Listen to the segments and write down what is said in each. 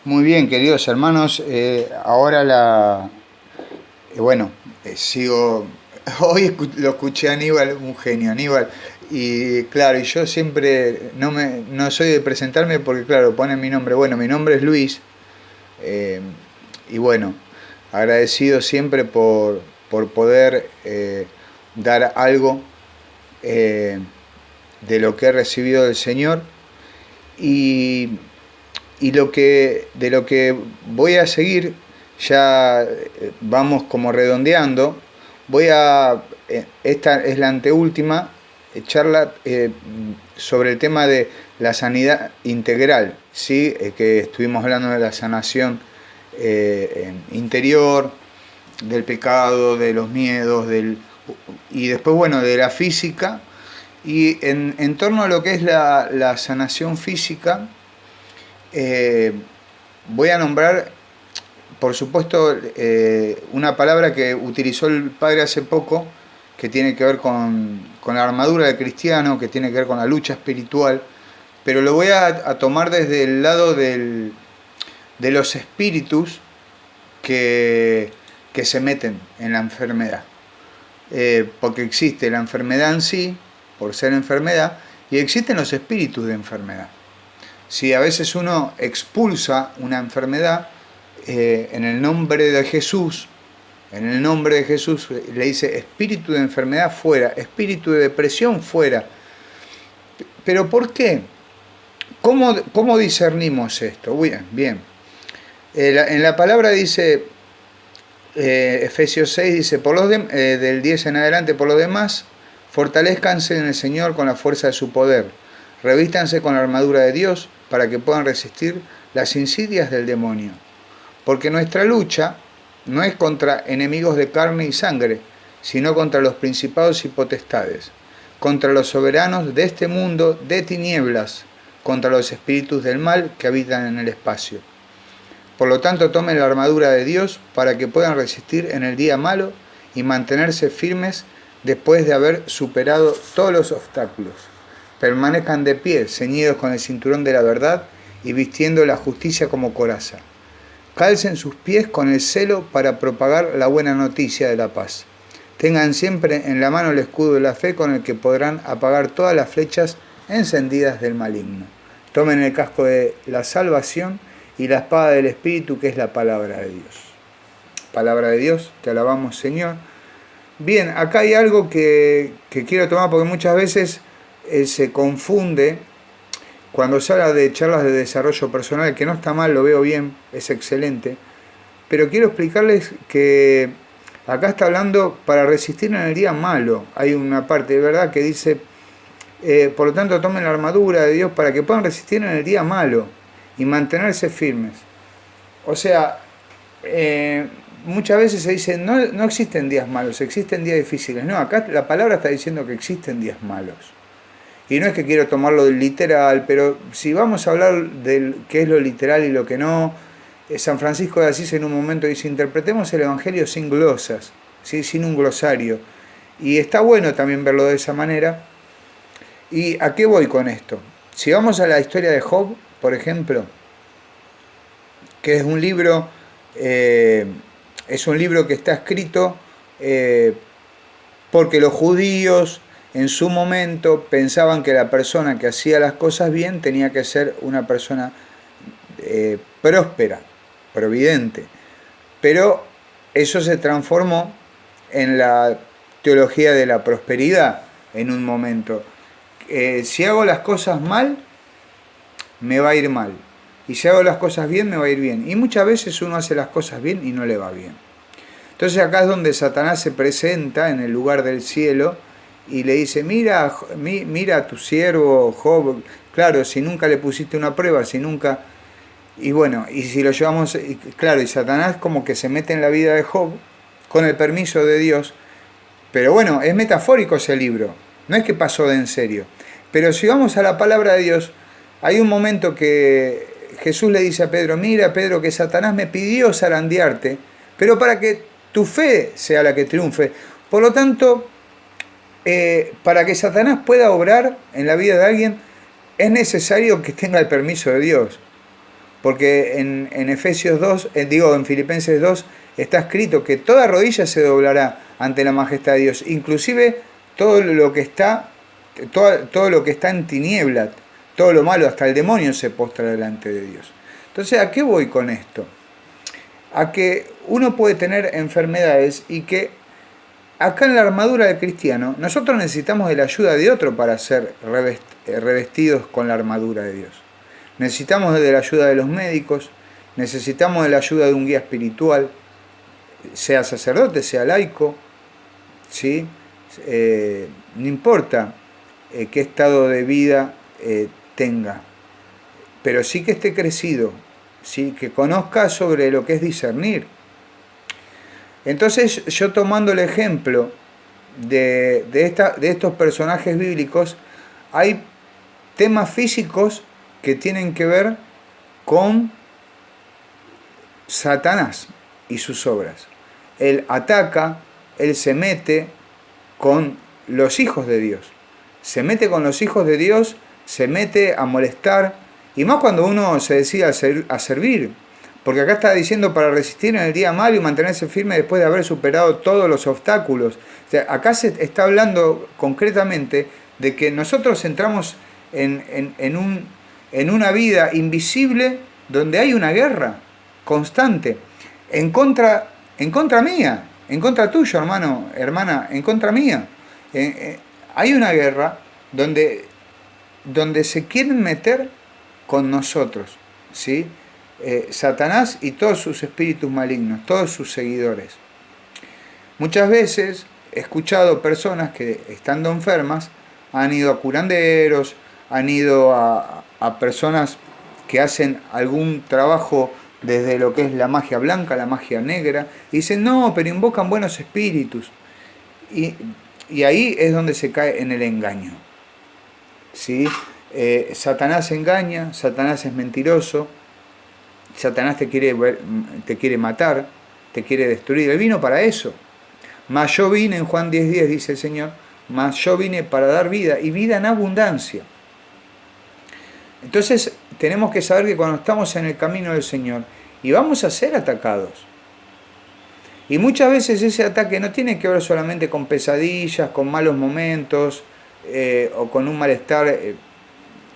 Muy bien, queridos hermanos. Ahora bueno, sigo. Hoy lo escuché a Aníbal, un genio, Aníbal. Y claro, y yo siempre no soy de presentarme porque, claro, ponen mi nombre. Bueno, mi nombre es Luis. eh, y bueno, agradecido siempre por poder dar algo eh, de lo que he recibido del Señor. Y de lo que voy a seguir, ya vamos como redondeando, esta es la anteúltima charla sobre el tema de la sanidad integral, ¿sí? Que estuvimos hablando de la sanación interior, del pecado, de los miedos, y después, bueno, de la física, y en torno a lo que es la sanación física. Eh, Voy a nombrar, por supuesto, una palabra que utilizó el padre hace poco, que tiene que ver con la armadura del cristiano, que tiene que ver con la lucha espiritual, pero lo voy a tomar desde el lado de los espíritus que se meten en la enfermedad. Porque existe la enfermedad en sí, por ser enfermedad, y existen los espíritus de enfermedad. Si a veces uno expulsa una enfermedad en el nombre de Jesús, en el nombre de Jesús le dice espíritu de enfermedad fuera, espíritu de depresión fuera. ¿Pero por qué? ¿Cómo discernimos esto? Bien, bien. En la palabra dice, Efesios 6 dice, del 10 en adelante, por lo demás, fortalezcanse en el Señor con la fuerza de su poder. Revístanse con la armadura de Dios para que puedan resistir las insidias del demonio. Porque nuestra lucha no es contra enemigos de carne y sangre, sino contra los principados y potestades, contra los soberanos de este mundo de tinieblas, contra los espíritus del mal que habitan en el espacio. Por lo tanto, tomen la armadura de Dios para que puedan resistir en el día malo y mantenerse firmes después de haber superado todos los obstáculos. Permanezcan de pie, ceñidos con el cinturón de la verdad y vistiendo la justicia como coraza. Calcen sus pies con el celo para propagar la buena noticia de la paz. Tengan siempre en la mano el escudo de la fe con el que podrán apagar todas las flechas encendidas del maligno. Tomen el casco de la salvación y la espada del Espíritu, que es la palabra de Dios. Palabra de Dios, te alabamos, Señor. Bien, acá hay algo que quiero tomar porque muchas veces se confunde cuando se habla de charlas de desarrollo personal, que no está mal, lo veo bien, es excelente, pero quiero explicarles que acá está hablando para resistir en el día malo. Hay una parte de verdad que dice, por lo tanto tomen la armadura de Dios para que puedan resistir en el día malo y mantenerse firmes. O sea, muchas veces se dice, no existen días malos, existen días difíciles. No, acá la palabra está diciendo que existen días malos. Y no es que quiero tomarlo del literal, pero si vamos a hablar de qué es lo literal y lo que no, San Francisco de Asís en un momento dice, interpretemos el Evangelio sin glosas, ¿sí? Sin un glosario. Y está bueno también verlo de esa manera. ¿Y a qué voy con esto? Si vamos a la historia de Job, por ejemplo, que es un libro que está escrito porque los judíos en su momento pensaban que la persona que hacía las cosas bien tenía que ser una persona próspera, providente. Pero eso se transformó en la teología de la prosperidad en un momento. Si hago las cosas mal, me va a ir mal. Y si hago las cosas bien, me va a ir bien. Y muchas veces uno hace las cosas bien y no le va bien. Entonces acá es donde Satanás se presenta en el lugar del cielo y le dice, mira a tu siervo Job, claro, si nunca le pusiste una prueba, si nunca... Y bueno, y si lo llevamos, claro, y Satanás como que se mete en la vida de Job con el permiso de Dios, pero bueno, es metafórico ese libro, no es que pasó de en serio. Pero si vamos a la palabra de Dios, hay un momento que Jesús le dice a Pedro, mira Pedro, que Satanás me pidió zarandearte, pero para que tu fe sea la que triunfe. Por lo tanto, para que Satanás pueda obrar en la vida de alguien, es necesario que tenga el permiso de Dios. Porque en Efesios 2, en Filipenses 2, está escrito que toda rodilla se doblará ante la majestad de Dios, inclusive todo lo que está, todo lo que está en tiniebla, todo lo malo, hasta el demonio se postra delante de Dios. Entonces, ¿a qué voy con esto? A que uno puede tener enfermedades y que acá en la armadura del cristiano, nosotros necesitamos de la ayuda de otro para ser revestidos con la armadura de Dios. Necesitamos de la ayuda de los médicos, necesitamos de la ayuda de un guía espiritual, sea sacerdote, sea laico, ¿sí? No importa qué estado de vida tenga, pero sí que esté crecido, ¿sí? Que conozca sobre lo que es discernir. Entonces, yo tomando el ejemplo de estos personajes bíblicos, hay temas físicos que tienen que ver con Satanás y sus obras. Él ataca, él se mete con los hijos de Dios. Se mete con los hijos de Dios, se mete a molestar, y más cuando uno se decide a servir. Porque acá está diciendo para resistir en el día malo y mantenerse firme después de haber superado todos los obstáculos. O sea, acá se está hablando concretamente de que nosotros entramos en una vida invisible donde hay una guerra constante en contra mía, en contra tuyo, hermano, hermana, en contra mía. Hay una guerra donde se quieren meter con nosotros, ¿sí? Satanás y todos sus espíritus malignos, todos sus seguidores. Muchas veces he escuchado personas que, estando enfermas, han ido a curanderos, han ido a personas que hacen algún trabajo desde lo que es la magia blanca, la magia negra, y dicen, no, pero invocan buenos espíritus. Y ahí es donde se cae en el engaño, ¿sí? Satanás engaña, Satanás es mentiroso, Satanás te quiere matar, te quiere destruir. Él vino para eso. Mas yo vine, en Juan 10:10 dice el Señor, mas yo vine para dar vida, y vida en abundancia. Entonces tenemos que saber que cuando estamos en el camino del Señor, y vamos a ser atacados. Y muchas veces ese ataque no tiene que ver solamente con pesadillas, con malos momentos, o con un malestar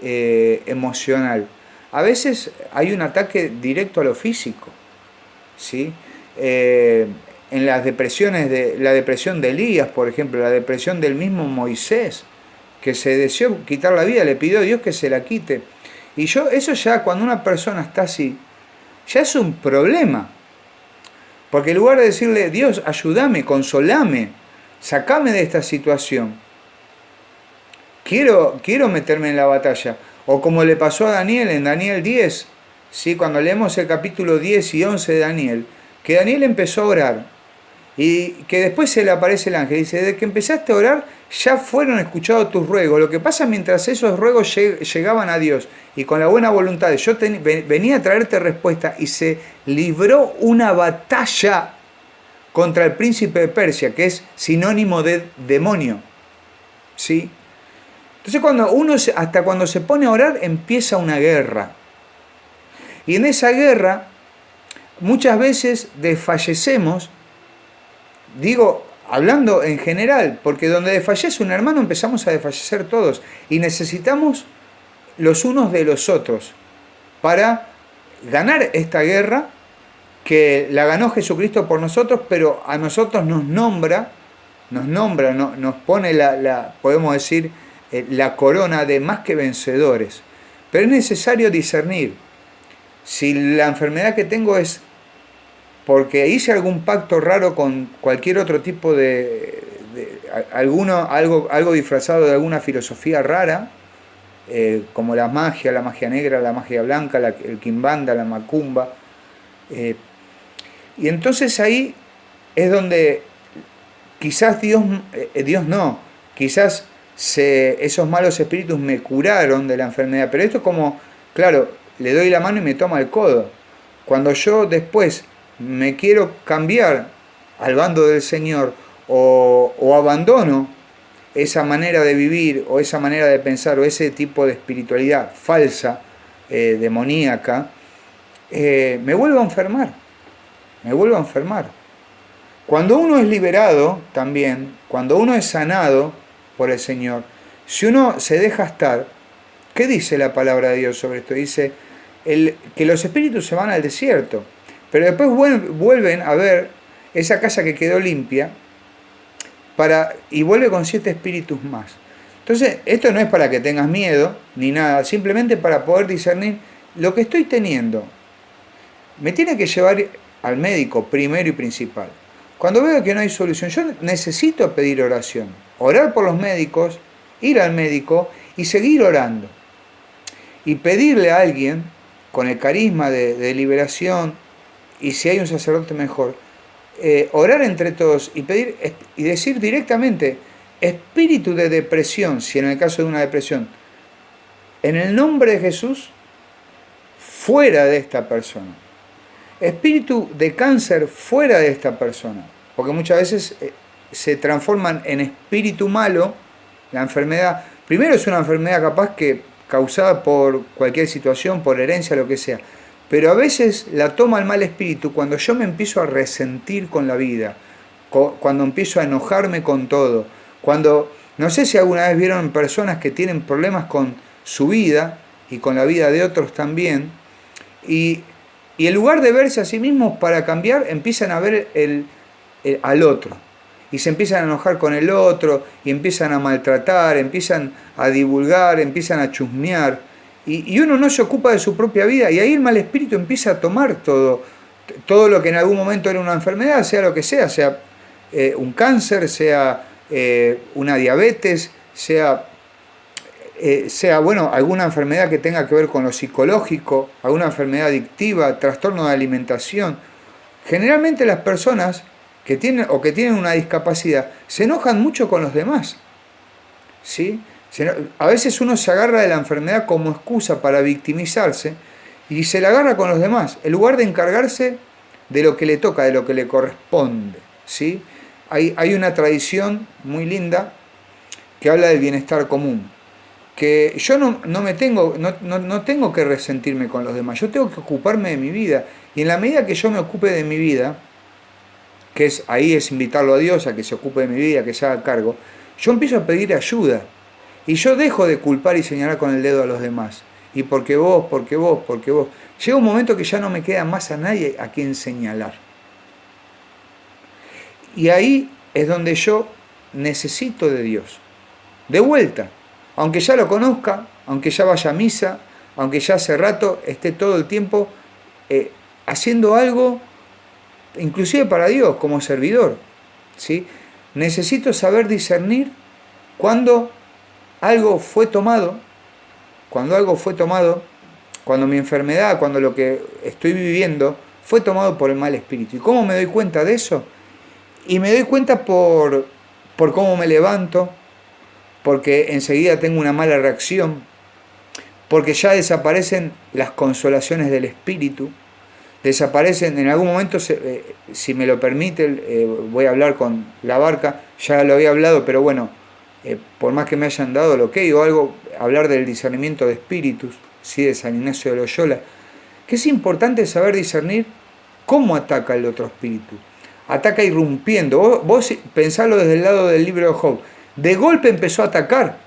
emocional. A veces hay un ataque directo a lo físico, ¿sí? En las depresiones, la depresión de Elías, por ejemplo, la depresión del mismo Moisés, que se deseó quitar la vida, le pidió a Dios que se la quite. Y eso ya, cuando una persona está así, ya es un problema. Porque en lugar de decirle, Dios, ayúdame, consolame, sacame de esta situación, quiero meterme en la batalla. O como le pasó a Daniel en Daniel 10, ¿sí? Cuando leemos el capítulo 10 y 11 de Daniel, que Daniel empezó a orar y que después se le aparece el ángel y dice, desde que empezaste a orar ya fueron escuchados tus ruegos. Lo que pasa mientras esos ruegos llegaban a Dios y con la buena voluntad de yo venía a traerte respuesta, y se libró una batalla contra el príncipe de Persia, que es sinónimo de demonio, ¿sí? Entonces hasta cuando se pone a orar, empieza una guerra. Y en esa guerra, muchas veces desfallecemos, digo, hablando en general, porque donde desfallece un hermano empezamos a desfallecer todos. Y necesitamos los unos de los otros para ganar esta guerra, que la ganó Jesucristo por nosotros, pero a nosotros nos pone podemos decir, la corona de más que vencedores. Pero es necesario discernir si la enfermedad que tengo es porque hice algún pacto raro con cualquier otro tipo algo disfrazado de alguna filosofía rara, como la magia negra, la magia blanca, el quimbanda, la macumba. Y entonces ahí es donde quizás quizás esos malos espíritus me curaron de la enfermedad, pero esto es como, claro, le doy la mano y me toma el codo. Cuando yo después me quiero cambiar al bando del Señor, o abandono esa manera de vivir, o esa manera de pensar, o ese tipo de espiritualidad falsa, demoníaca, me vuelvo a enfermar, me vuelvo a enfermar. Cuando uno es liberado también, cuando uno es sanado por el Señor, si uno se deja estar, ¿qué dice la palabra de Dios sobre esto? Dice que los espíritus se van al desierto, pero después vuelven a ver esa casa que quedó limpia y vuelve con 7 espíritus más. Entonces, esto no es para que tengas miedo ni nada, simplemente para poder discernir lo que estoy teniendo. Me tiene que llevar al médico primero y principal. Cuando veo que no hay solución, yo necesito pedir oración, orar por los médicos, ir al médico y seguir orando. Y pedirle a alguien con el carisma de liberación, y si hay un sacerdote mejor, orar entre todos y pedir y decir directamente, espíritu de depresión, si en el caso de una depresión, en el nombre de Jesús, fuera de esta persona. Espíritu de cáncer, fuera de esta persona. Porque muchas veces se transforman en espíritu malo, la enfermedad. Primero es una enfermedad capaz que causada por cualquier situación, por herencia, lo que sea. Pero a veces la toma el mal espíritu cuando yo me empiezo a resentir con la vida, cuando empiezo a enojarme con todo, cuando, no sé si alguna vez vieron personas que tienen problemas con su vida y con la vida de otros también, y en lugar de verse a sí mismos para cambiar, empiezan a ver al otro. Y se empiezan a enojar con el otro, y empiezan a maltratar, empiezan a divulgar, empiezan a chusmear. Y uno no se ocupa de su propia vida, y ahí el mal espíritu empieza a tomar todo lo que en algún momento era una enfermedad, sea lo que sea un cáncer, sea una diabetes, sea alguna enfermedad que tenga que ver con lo psicológico, alguna enfermedad adictiva, trastorno de alimentación. Generalmente las personas que tienen una discapacidad se enojan mucho con los demás, ¿sí? A veces uno se agarra de la enfermedad como excusa para victimizarse y se la agarra con los demás, en lugar de encargarse de lo que le toca, de lo que le corresponde, ¿sí? Hay una tradición muy linda que habla del bienestar común, que yo no tengo que resentirme con los demás, yo tengo que ocuparme de mi vida, y en la medida que yo me ocupe de mi vida, ahí es invitarlo a Dios a que se ocupe de mi vida, que se haga cargo, yo empiezo a pedir ayuda, y yo dejo de culpar y señalar con el dedo a los demás, y porque vos, llega un momento que ya no me queda más a nadie a quien señalar, y ahí es donde yo necesito de Dios, de vuelta, aunque ya lo conozca, aunque ya vaya a misa, aunque ya hace rato esté todo el tiempo haciendo algo, inclusive para Dios, como servidor, ¿sí? Necesito saber discernir cuando algo fue tomado, cuando mi enfermedad, cuando lo que estoy viviendo fue tomado por el mal espíritu. ¿Y cómo me doy cuenta de eso? Y me doy cuenta por cómo me levanto, porque enseguida tengo una mala reacción, porque ya desaparecen las consolaciones del espíritu, desaparecen en algún momento, si me lo permite, voy a hablar con la barca, ya lo había hablado, pero bueno, por más que me hayan dado lo que o algo, hablar del discernimiento de espíritus, ¿sí? De San Ignacio de Loyola, que es importante saber discernir cómo ataca el otro espíritu. Ataca irrumpiendo. Vos pensalo desde el lado del libro de Job. De golpe empezó a atacar.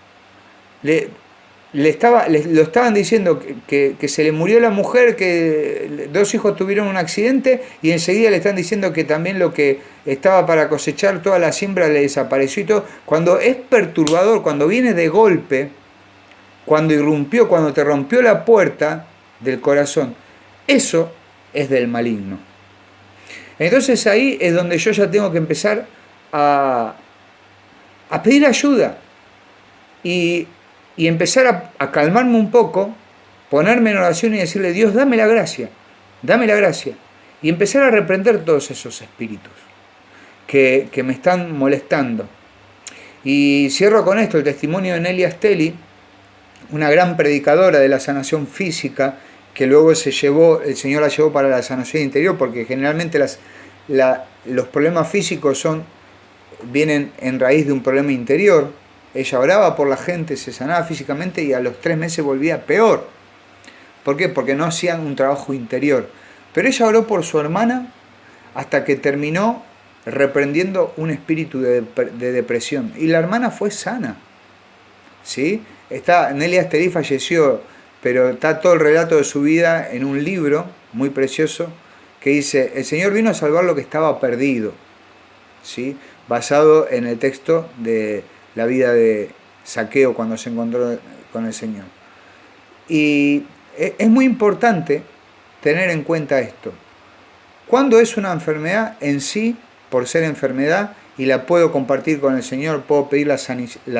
Lo estaban diciendo que se le murió la mujer, que 2 hijos tuvieron un accidente, y enseguida le están diciendo que también lo que estaba para cosechar, toda la siembra, le desapareció y todo. Cuando es perturbador, cuando viene de golpe, cuando irrumpió, cuando te rompió la puerta del corazón, eso es del maligno. Entonces ahí es donde yo ya tengo que empezar a pedir ayuda y empezar a calmarme un poco, ponerme en oración y decirle: Dios, dame la gracia, y empezar a reprender todos esos espíritus que me están molestando. Y cierro con esto, el testimonio de Nelia Stelli, una gran predicadora de la sanación física, que luego el Señor la llevó para la sanación interior, porque generalmente los problemas físicos vienen en raíz de un problema interior. Ella oraba por la gente, se sanaba físicamente y a los 3 meses volvía peor, ¿Por qué? Porque no hacían un trabajo interior. Pero ella oró por su hermana hasta que terminó reprendiendo un espíritu de depresión. Y la hermana fue sana. ¿Sí? Nelia Asterí falleció, pero está todo el relato de su vida en un libro muy precioso que dice: el Señor vino a salvar lo que estaba perdido. ¿Sí? Basado en el texto de la vida de Zaqueo cuando se encontró con el Señor. Y es muy importante tener en cuenta esto. Cuando es una enfermedad en sí, por ser enfermedad, y la puedo compartir con el Señor, puedo pedir la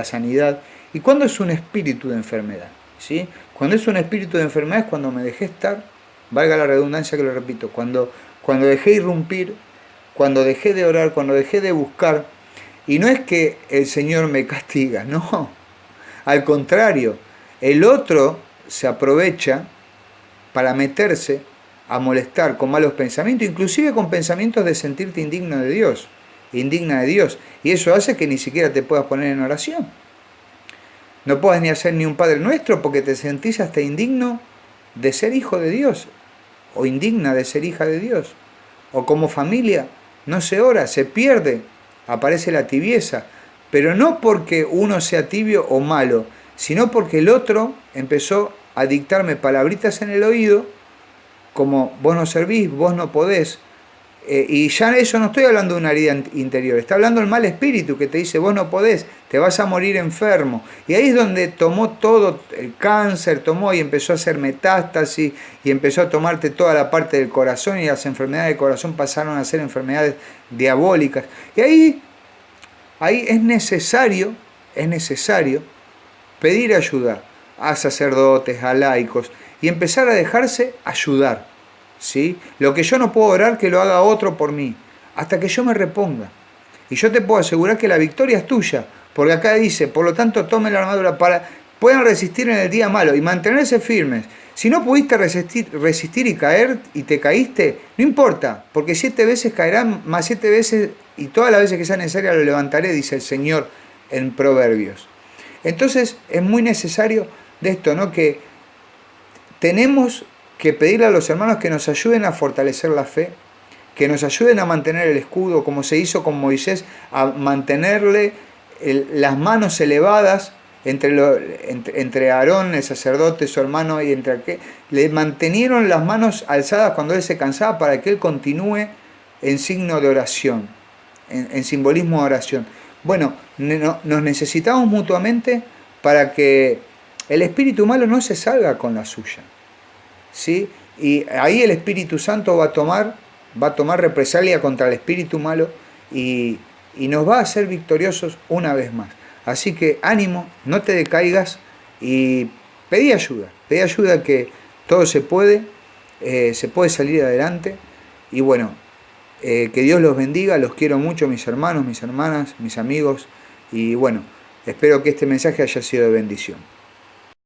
sanidad. Y cuando es un espíritu de enfermedad, ¿sí? Cuando es un espíritu de enfermedad es cuando me dejé estar, valga la redundancia que lo repito, cuando dejé irrumpir, cuando dejé de orar, cuando dejé de buscar. Y no es que el Señor me castiga, no. Al contrario, el otro se aprovecha para meterse a molestar con malos pensamientos, inclusive con pensamientos de sentirte indigno de Dios, indigna de Dios. Y eso hace que ni siquiera te puedas poner en oración. No puedas ni hacer ni un Padre Nuestro porque te sentís hasta indigno de ser hijo de Dios, o indigna de ser hija de Dios. O como familia no se ora, se pierde, aparece la tibieza. Pero no porque uno sea tibio o malo, sino porque el otro empezó a dictarme palabritas en el oído, como vos no servís, vos no podés. Y ya eso no estoy hablando de una herida interior, está hablando del mal espíritu que te dice: vos no podés, te vas a morir enfermo. Y ahí es donde tomó todo el cáncer, tomó y empezó a hacer metástasis, y empezó a tomarte toda la parte del corazón, y las enfermedades del corazón pasaron a ser enfermedades diabólicas. Y ahí es necesario pedir ayuda a sacerdotes, a laicos, y empezar a dejarse ayudar. ¿Sí? Lo que yo no puedo orar, que lo haga otro por mí, hasta que yo me reponga. Y yo te puedo asegurar que la victoria es tuya, porque acá dice: por lo tanto tomen la armadura para puedan resistir en el día malo y mantenerse firmes. Si no pudiste resistir y caer y te caíste, no importa, porque 7 veces caerán, más 7 veces, y todas las veces que sea necesaria lo levantaré, dice el Señor en Proverbios. Entonces es muy necesario de esto, ¿no? Que tenemos que pedirle a los hermanos que nos ayuden a fortalecer la fe, que nos ayuden a mantener el escudo, como se hizo con Moisés, a mantenerle las manos elevadas entre Aarón, el sacerdote, su hermano, y entre aquel. Le mantenieron las manos alzadas cuando él se cansaba para que él continúe en signo de oración, en simbolismo de oración. Bueno, nos necesitamos mutuamente para que el espíritu malo no se salga con la suya. ¿Sí? Y ahí el Espíritu Santo va a tomar represalia contra el espíritu malo y nos va a hacer victoriosos una vez más. Así que ánimo, no te decaigas y pedí ayuda que todo se puede salir adelante. Y bueno, que Dios los bendiga, los quiero mucho, mis hermanos, mis hermanas, mis amigos, y bueno, espero que este mensaje haya sido de bendición.